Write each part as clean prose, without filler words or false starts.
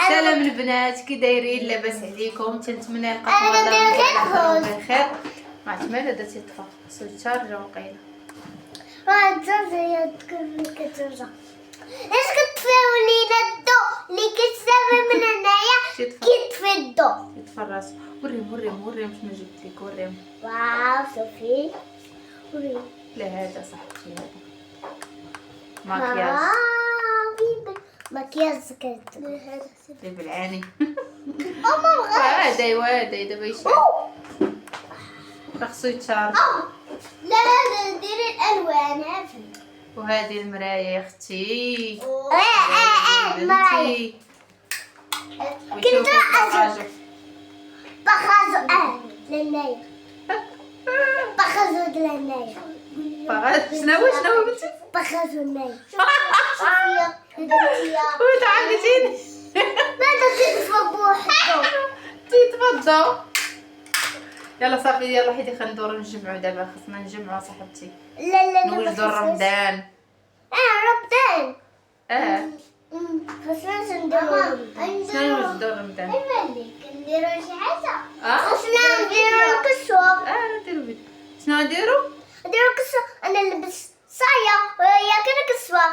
سلام البنات، كي دايرين؟ لاباس عليكم؟ تنتمنى يلقاكم الله بخير. ما عرفت مالها درتي طفا سولتارجا وقيله كترجع. اش كتفاو لينا الضو اللي كتسافر من هنايا كيطفي الضو. يطفى راسو. وريهم شنو جبت لك، وريهم. واو صافي وريهم. لا هذا صاحبتي، هذا مكياج. مكياج كنت بالعاني. ماما وهذا دابا يشعل خاصو يتشارج. لا ندير الالوان عافية. وهذه المرايه يا اختي. مراية كنت الراجل بخازو للنايا بخازو للنايا شنو قلتي؟ بخازو النايا وتعقديني. ماذا تدفى بوحدو تفضل. يلا صافي، يلا حيدي خلينا ندورو نجمعو دابا. خصنا نجمعو صاحبتي، لا نوجدو رمضان. رمضان خصنا نديرو شنو نوجدو رمضان؟ نديرو شي حاجة. اه خصنا نديرو الكسوة. نديرو بيت. شنو نديرو؟ نديرو الكسوة. انا نلبس صاية وهي كاين كسوة.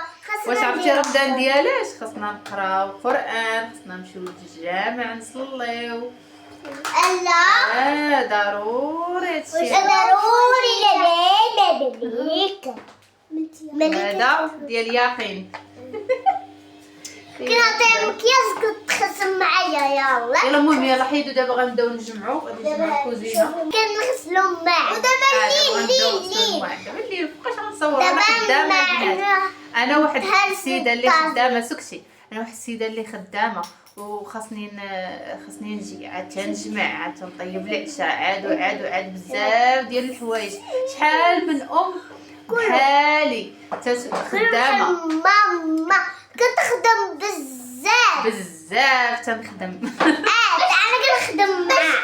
واش عرفتي رمضان ديالاش؟ خصنا نقراو القران، خصنا نمشيو للجامع نصليو. لا ضروري هادشي. ضروري لبيك هذا ديال اليقين. كنعطي مكياج كتخصم معايا. يلا المهم يلا حيدو دابا غنبداو نجمعو. غادي نجمعو الكوزينه. كنغسلو ماء. ودابا الليل فوقاش غنصور؟ انا خدامه البنات. انا واحد السيده اللي خدامه. سكتي. انا واحد السيده اللي خدامه وخاصني نجي عاد تنجمع، عاد تنطيب العشاء، عاد بزاف ديال الحوايج. شحال من بحالي خدامه. ماما كتخدم بزاف تنخدم. انا كنخدم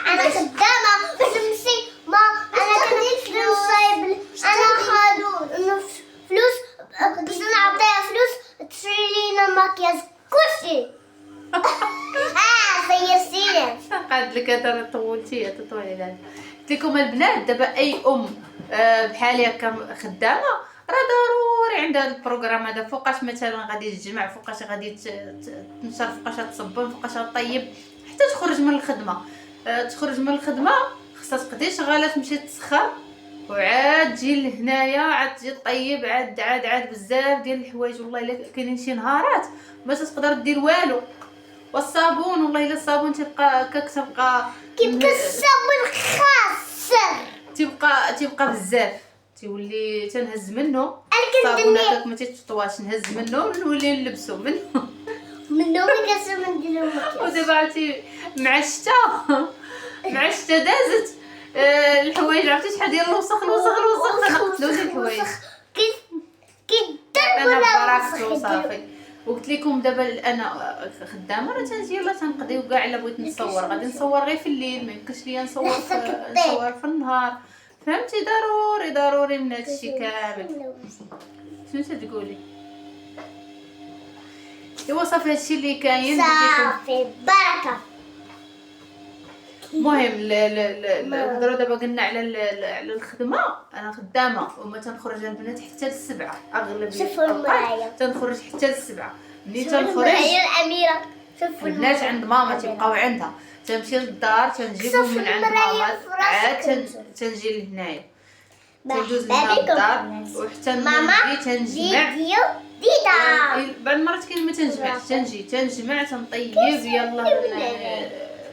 انا خدامه باش نمشي. ما انا كندير فلوس صايب. انا خالو فلوس باش نعطيها فلوس تشري لينا مكياج كلشي. سيرتيني قالت لك هذا طولتي تطولي لها. قلت لكم البنات دابا اي بحالي هكا خدامه راه ضروري عندها البروغرام هذا. فوقاش مثلا غادي تجمع، فوقاش غادي تنشر، فوقاش تصبن، فوقاش طيب حتى تخرج من الخدمه. خصها تقضي شغاله، تمشي تسخر وعاد تجي لهنايا، عاد تجي طيب، عاد بزاف ديال الحوايج. والله الا كاينين شي نهارات ما تقدر دير والو. والصابون والله الا الصابون تبقى كتبقى كيبقى الصابون خاسر. تبقى بزاف. تولي تنهز منه انا الصابون هكاك ما تيتطواش، نهز منه ونولي نلبسو منه. منو كنسمى نديرو مكياج. ودابا عرفتي مع الشتا دازت الحوايج. عرفتي شحال ديال الوسخ دوز الحوايج كيدربوا براسو صافي. وقلت لكم دابا انا خدامه، راه تنجي يلا تنقضيو كاع. الا بغيت نصور غادي نصور غير في الليل، ما يمكنش ليا نصور في النهار. فهمتي؟ ضروري من هادشي كامل. شنو تتقولي؟ ايوا صافي هادشي اللي كاين. صافي بركه. المهم الهضره دابا قلنا على الخدمه. انا خدامه وما تنخرج البنات حتى ل7 اغلبيه الوقت. تنخرج حتى ل7. ملي تنخرج الاميره البنات عند ماما تيبقاو عندها. تنمشي للدار تنجيبهم من عند ماما، عاد تنجي لهنايا تندوز لهنا للدار وحتى نجي تنجمع. بعض المرات كاين ما تنجمعش، تنجمع تنطيب. يلا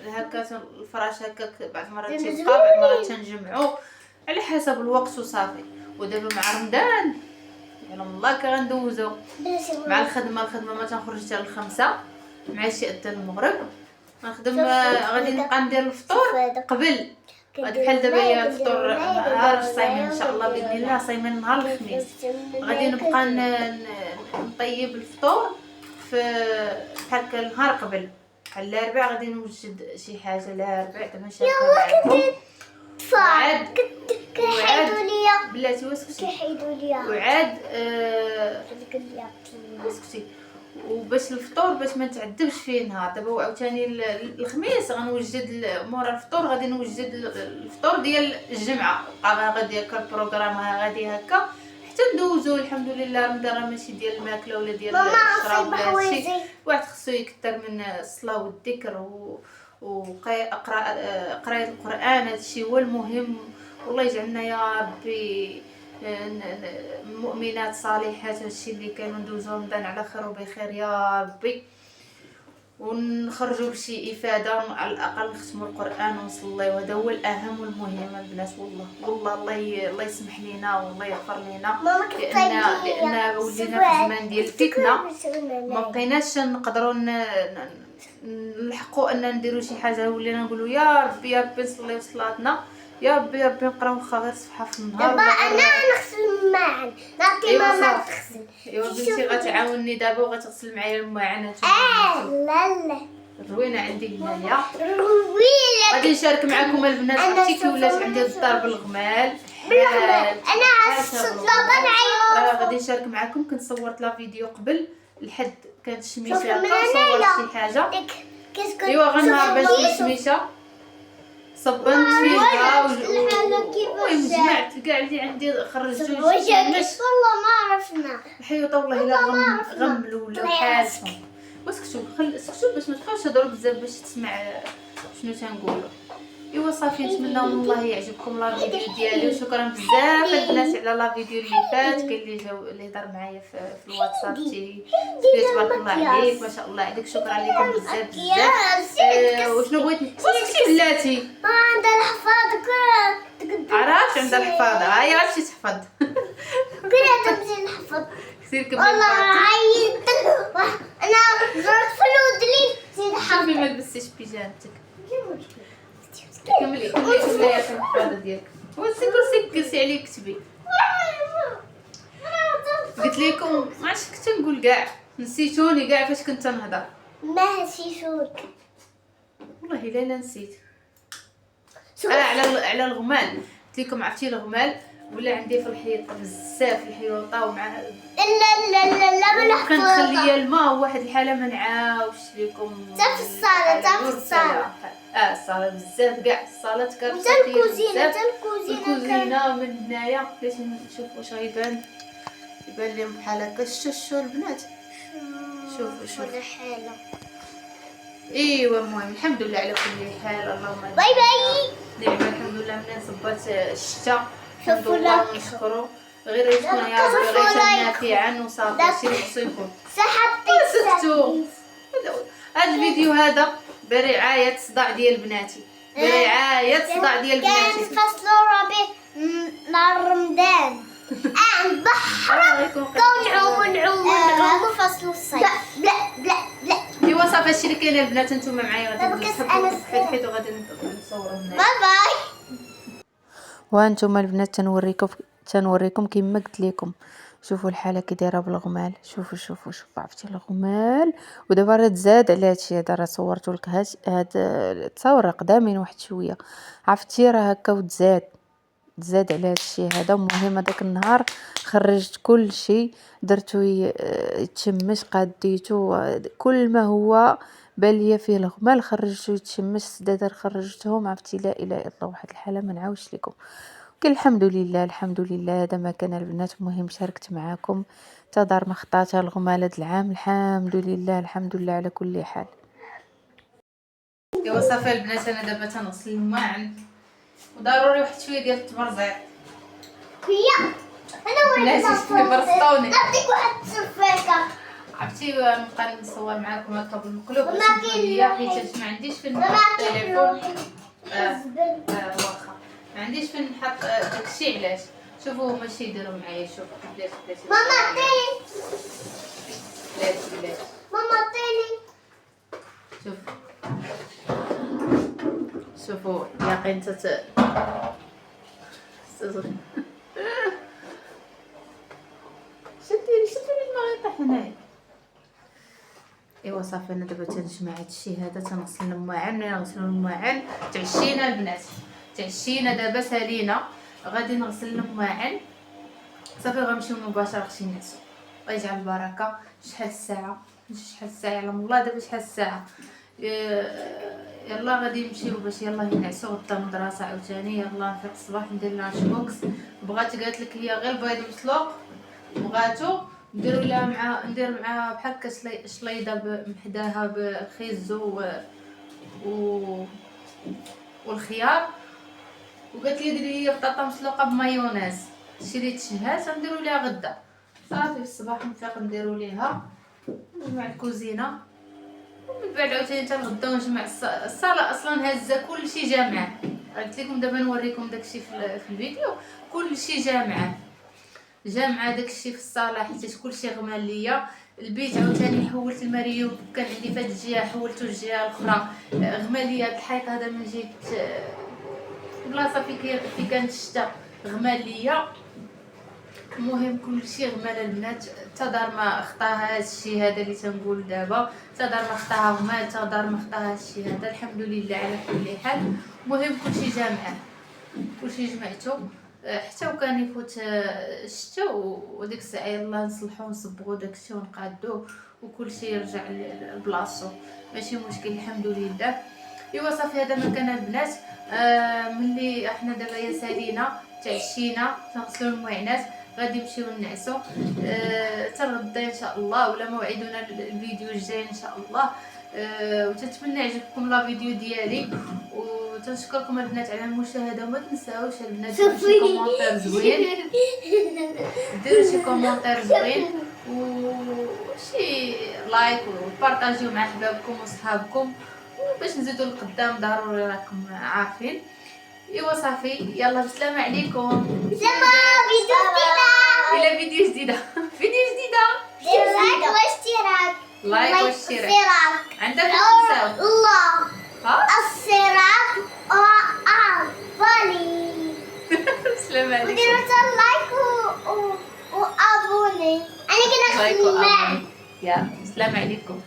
هكا الفراش هكاك. بعض المرات تيبقى، بعض المرات تنجمعو على حسب الوقت وصافي. ودابا مع رمضان يلا الله كغندوزو مع الخدمه ما تنخرج حتى ل5 مع شي اذان المغرب. غنخدم غادي نبقى ندير الفطور قبل. بحال دابا هي الفطور نهار صايمين ان شاء الله باذن الله، صايمين نهار الخميس. غادي نبقى نطيب الفطور في بحال النهار قبل، بحال الاربعاء غادي نوجد شي حاجه. الاربعاء دابا ماشي وعاد كيحيدوا ليا بلاتي واسكتي. كيحيدوا ليا وعاد اسكتي. وباش الفطور باش ما نتعذبش فيه نهار. دابا عاوتاني الخميس غنوجد مورا الفطور غادي نوجد الفطور ديال الجمعه، غادي هكا البروغرام غادي هكا حتى ندوزو. الحمد لله رمضان راه ماشي ديال الماكله ولا ديال الشراب ولا هادشي، واحد خصو يكثر من الصلاه والذكر قرايه القران. هادشي هو المهم. والله يجعلنا يا ربي مؤمنات صالحات. هادشي اللي كانوا ندوزو رمضان على خير وبخير يا ربي، ونخرجوا بشي افاده، على الاقل نختموا القران ونصليو. هذا هو الاهم والمهم البنات. والله الله يسمح لينا والله يغفر لينا، لان ولينا في زمان ديال الفتنه، ما بقيناش نقدروا نلحقوا ان نديروا شي حاجه. ولينا نقولوا يا ربي يا ربي نصليو صلاتنا، يا ربي يا ربي نقراو واخا غير صفحه في النهار. دابا انا نغسل الماعن، نعطي ماما تغسل. ايوا بنتي غتعاوني دابا وغتغسل معايا الماعن. لا روينه عندي هنايا، روينه غادي نشارك معكم البنات. عرفتي كي ولات عندي الدار بالغمال انا عصت لابا نعيط. غادي نشارك معكم. كنت صورت لا فيديو قبل الحد، كانت الشميشه صورت شي حاجه. ايوا غنهار باش الشميشه صبنت فيها المهم جمعت كاع اللي عندي خرجتو. والله ما عرفنا الحيوطه والله الا غملوا ولا حالهم. واسكتوا اسكتوا باش ما تبقاوش تهضروا بزاف باش تسمع شنو تنقولوا. ايوا صافي، نتمنى من الله يعجبكم لا فيديو ديالي، وشكرا بزاف البنات على لا فيديو اللي فات. كاين اللي جاو اللي هضر معايا في الواتساب تبارك الله عليك، ما شاء الله عليك، شكرا لكم بزاف بزاف. وشنو بغيتي سكتي بلاتي؟ عندها الحفاضه عرفت عندها الحفاضه، هاي غتمشي تحفظ كلها تمشي نحفظ. كثير كبير والله عيطت انا زرت فلود لي زيد حبيبي ما لبستيش بيجامتك. كملي يا الحفاضه ديالك. وسكرسي عليك كتبي. قلت لكم ما عرفتش كنت نقول كاع، نسيتوني كاع فاش كنت نهضر. ما نسيتوك والله الا نسيت. على الغمال قلت لكم. عرفتي الغمال ولا عندي في الحيط بزاف الحيوطه ومع لا كنخليها الماء وواحد الحاله ما نعاودش لكم. حتى في الصاله الصاله بزاف كاع الصالات كانت حتى الكوزينه الكوزينه من هنايا. باش نشوف واش غيبان، يبان لهم بحال هكا. شوفوا البنات، شوفوا حاله. ايوا المهم الحمد لله على كل حال. اللهم باي نعم الحمد لله. من صبات الشتاء الحمد شوفوا لله لك. ونشكروا. غير يكون يا ربي غير نافعا وصافي. هادشي اللي خصو يكون. سكتوا. هذا الفيديو هذا برعاية صداع ديال بناتي، برعاية صداع ديال بناتي. فصل ربيع نهار رمضان البحر نعوموا فصل الصيف. لا ايوا صافي هادشي اللي كاين البنات. نتوما معايا غادي نسحبوا حيت وغادي نصوروا هنايا. باي وهانتوما البنات تنوريكم كما قلت لكم. شوفوا الحاله كي دايره بالغمال. شوفوا عرفتي الغمال. ودابا راه تزاد على هادشي هذا. راه صورت لك هاد التصاور قدامين واحد شويه. عرفتي راه هكا وتزاد على هادشي هذا. المهم هذاك النهار خرجت كل شيء، درتو يتشمش، قاديتو كل ما هو باليه فيه الغمال خرجته يتشمش. السدادر خرجتهم. عرفتي لا اله الا الله، واحد الحاله ما نعاودش لكم. الحمد لله هذا ما كان البنات. المهم شاركت معاكم تدار ما خطاتها الغمال هذا العام. الحمد لله على كل حال. ايوا صافي البنات، انا دابا تنغسل الماعن وضروري واحد شويه ديال التبرزيع. انا برسطوني نعطيك واحد السفاكه. عرفتي نبقى نصور معاكم هكا بالمقلوب ما حيت ما عنديش فين نحط التليفون. واخا ما عنديش فين نحط داكشي. علاش شوفوا هما شي يديروا معايا. شوفوا بلاتي ماما عطيني. بلاتي ماما عطيني. شوفوا ياقين شدي ما غيطيح هنايا. ايوا صافي انا دابا تنجمع هادشي هذا. تنغسل الماعن. ملي نغسلوا الماعن تعشينا البنات، تعشينا دابا سالينا. غادي نغسل الماعن صافي غنمشيو مباشره غادي نعسو. الله يجعل البركه. شحال الساعه؟ شحال الساعه؟ يعلم الله دابا شحال الساعه. يلا غادي نمشيو باش يلا نعسو غدا المدرسه عاوتاني. يلا نفيق الصباح ندير لانش بوكس. بغات قالت لك هي غير البيض مسلوق، بغاتو ندير معاها بحال هكا شليضه محداها بالخيز والخيار. وقالت لي ديري لي بطاطا مسلوقه بمايونيز. شريت شهات غنديروا ليها غدا صافي. في الصباح نفيق نديروا ليها مع الكوزينه، ومن بعد عاوتاني حتى الغدا ونجمع الصاله. اصلا هازه كلشي جامع. قلت لكم دابا نوريكم داكشي في الفيديو. كلشي جامعه داكشي في الصاله حيت كلشي غمال ليا. البيت عاوتاني حولت الماريو، كان عندي فهاد الجهه حولته الجهه الاخرى. غمال ليا هاد الحيط هذا من جهه بلاصه في كانت الشتا غمال ليا. المهم كلشي غمال البنات. تا دار ما خطاها هادشي هذا اللي تنقول دابا، تا دار ما خطاها غمال، تا دار ما خطاها هادشي هذا. الحمد لله على كل حال. المهم كلشي جامعه، كلشي جمعتو حتى وكان يفوت الشتا وديك الساعه يلا نصلحو ونصبغو داكشي ونقادو وكلشي يرجع لبلاصتو. ماشي مشكل الحمد لله. ايوا صافي هذا مكان البنات. ملي احنا دابا يا سالينا تعشينا تنغسلو المعينات غادي نمشيو نعسو حتى غدا ان شاء الله، ولا موعدنا الفيديو الجاي ان شاء الله. وتتمنى يعجبكم لا فيديو ديالي، وتنشكركم البنات على المشاهده. وما تنساوش البنات ديروا شي كومونتير زوين، ديروا شي كومونتير زوين وشي لايك وبارطاجيو مع احبابكم وصحابكم باش نزيدو لقدام ضروري راكم عارفين. ايوا صافي يلا بسلامه عليكم. سلام فيديو جديدة. الى فيديو جديده لايك واشتراك. لايك واشتراك عندك تنساو الله ها الاشتراك وافولي. بسلامه عليكم. وديروا لايك وابوني. انا كنخدم لايك معك. وامين. يا بسلامه عليكم.